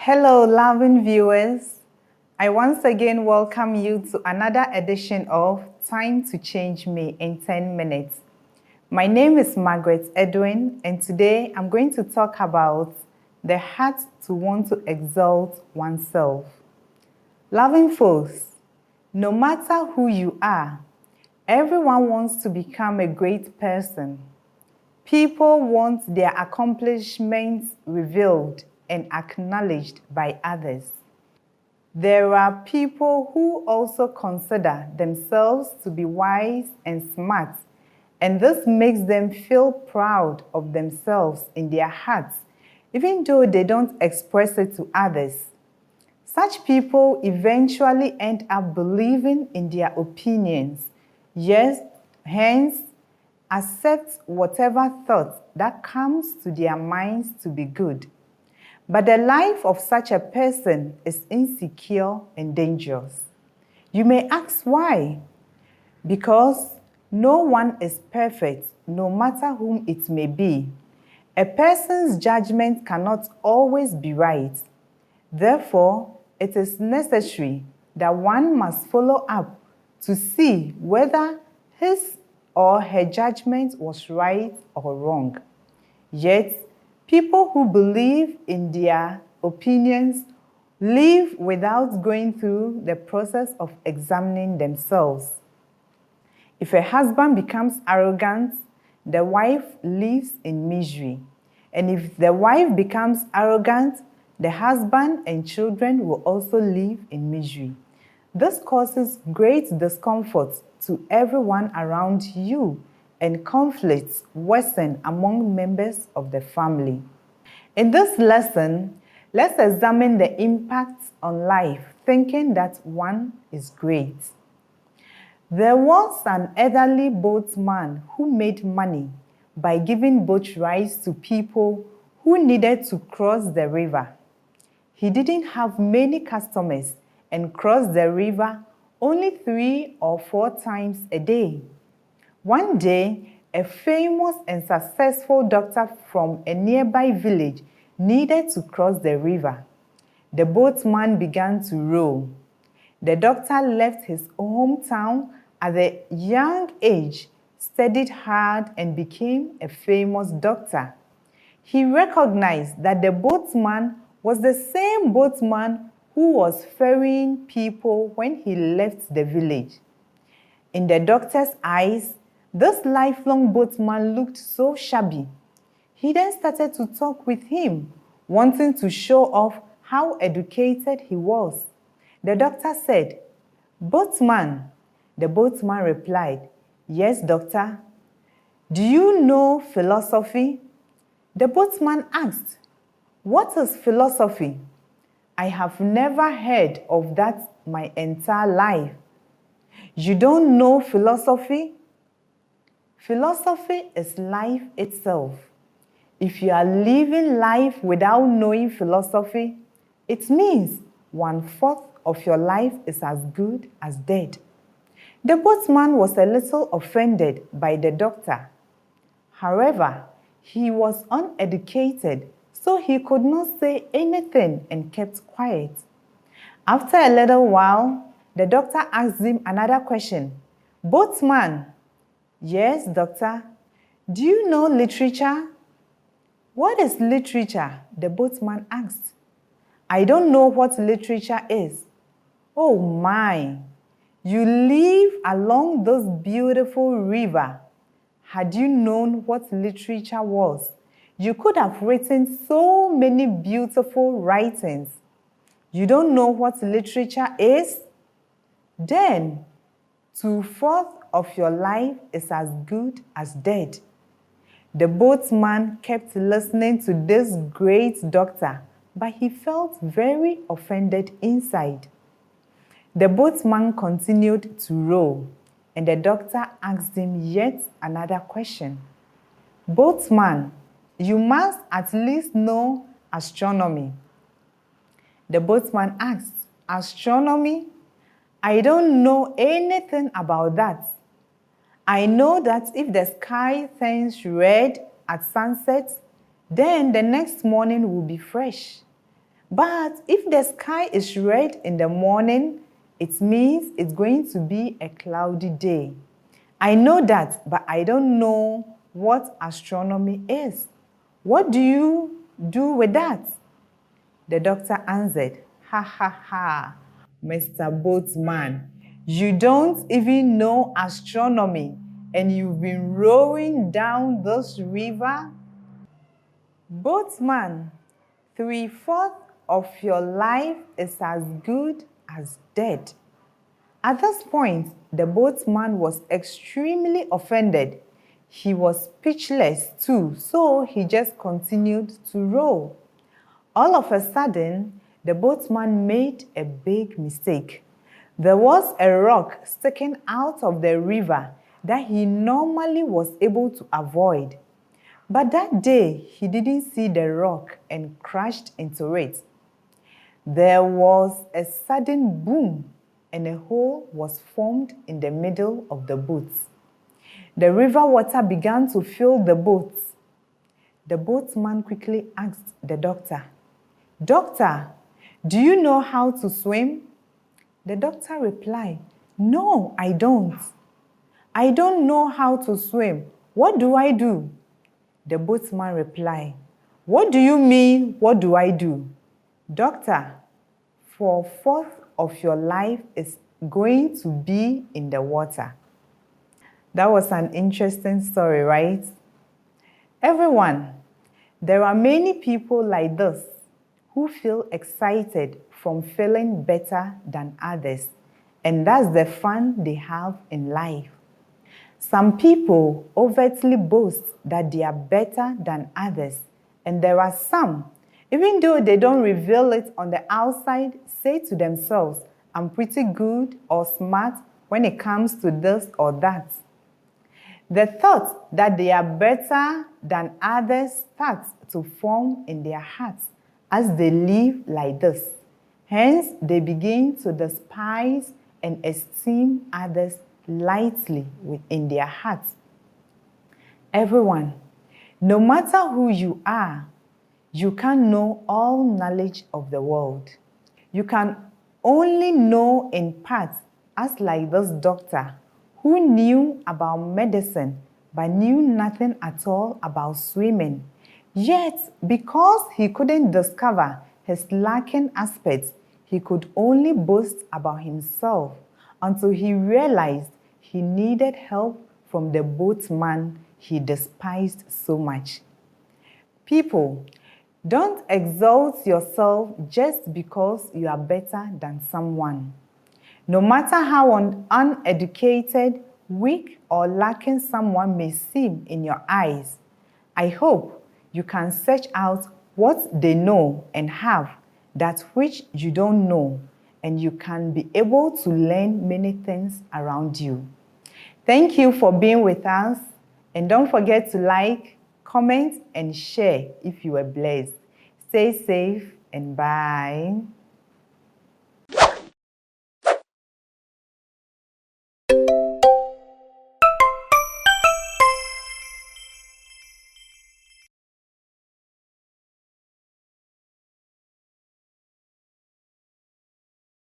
Hello, loving viewers. I once again welcome you to another edition of Time to Change Me in 10 Minutes. My name is Margaret Edwin, and today I'm going to talk about the heart to want to exalt oneself. Loving folks, no matter who you are, everyone wants to become a great person. People want their accomplishments revealed and acknowledged by others. There are people who also consider themselves to be wise and smart, and this makes them feel proud of themselves in their hearts, even though they don't express it to others. Such people eventually end up believing in their opinions, yes, hence accept whatever thought that comes to their minds to be good. But the life of such a person is insecure and dangerous. You may ask why? Because no one is perfect, no matter whom it may be. A person's judgment cannot always be right. Therefore, it is necessary that one must follow up to see whether his or her judgment was right or wrong. Yet, people who believe in their opinions live without going through the process of examining themselves. If a husband becomes arrogant, the wife lives in misery. And if the wife becomes arrogant, the husband and children will also live in misery. This causes great discomfort to everyone around you, and conflicts worsen among members of the family. In this lesson, let's examine the impacts on life, thinking that one is great. There was an elderly boatman who made money by giving boat rides to people who needed to cross the river. He didn't have many customers and crossed the river only 3 or 4 times a day. One day, a famous and successful doctor from a nearby village needed to cross the river. The boatman began to row. The doctor left his hometown at a young age, studied hard, and became a famous doctor. He recognized that the boatman was the same boatman who was ferrying people when he left the village. In the doctor's eyes, this lifelong boatman looked so shabby. He then started to talk with him, wanting to show off how educated he was. The doctor said, "Boatman." The boatman replied, "Yes, doctor." "Do you know philosophy?" The boatman asked, "What is philosophy?" "I have never heard of that my entire life." "You don't know philosophy?" Philosophy is life itself. If you are living life without knowing philosophy, it means 1/4 of your life is as good as dead. The boatman was a little offended by the doctor. However, he was uneducated, so he could not say anything and kept quiet. After a little while, the doctor asked him another question. "Boatman." "Yes, doctor." "Do you know literature?" "What is literature?" the boatman asked. "I don't know what literature is." "Oh my, you live along this beautiful river. Had you known what literature was, you could have written so many beautiful writings. You don't know what literature is? Then 2/4 of your life is as good as dead." The boatman kept listening to this great doctor, but he felt very offended inside. The boatman continued to row, and the doctor asked him yet another question. "Boatman, you must at least know astronomy." The boatman asked, "Astronomy? I don't know anything about that. I know that if the sky turns red at sunset, then the next morning will be fresh. But if the sky is red in the morning, it means it's going to be a cloudy day. I know that, but I don't know what astronomy is. What do you do with that? The doctor answered, "Ha ha ha, Mr. Boatman, you don't even know astronomy and you've been rowing down this river?" Boatman, 3/4 of your life is as good as dead. At this point, the boatman was extremely offended. He was speechless too, so he just continued to row. All of a sudden, the boatman made a big mistake. There was a rock sticking out of the river that he normally was able to avoid. But that day, he didn't see the rock and crashed into it. There was a sudden boom and a hole was formed in the middle of the boat. The river water began to fill the boat. The boatman quickly asked the doctor, "Doctor, do you know how to swim?" The doctor replied, "No, I don't. I don't know how to swim. What do I do?" The boatman replied, "What do you mean, what do I do?" "Doctor, 4/4 of your life is going to be in the water." That was an interesting story, right? Everyone, there are many people like this who feel excited from feeling better than others, and that's the fun they have in life. Some people overtly boast that they are better than others, and there are some, even though they don't reveal it on the outside, say to themselves, "I'm pretty good or smart when it comes to this or that." The thought that they are better than others starts to form in their hearts as they live like this. Hence, they begin to despise and esteem others lightly within their hearts. Everyone, no matter who you are, you can't know all knowledge of the world. You can only know in part, as like this doctor who knew about medicine but knew nothing at all about swimming. Yet, because he couldn't discover his lacking aspects, he could only boast about himself until he realized he needed help from the boatman he despised so much. People, don't exalt yourself just because you are better than someone. No matter how uneducated, weak, or lacking someone may seem in your eyes, I hope you can search out what they know and have, that which you don't know, and you can be able to learn many things around you. Thank you for being with us, and don't forget to like, comment, and share if you were blessed. Stay safe and bye.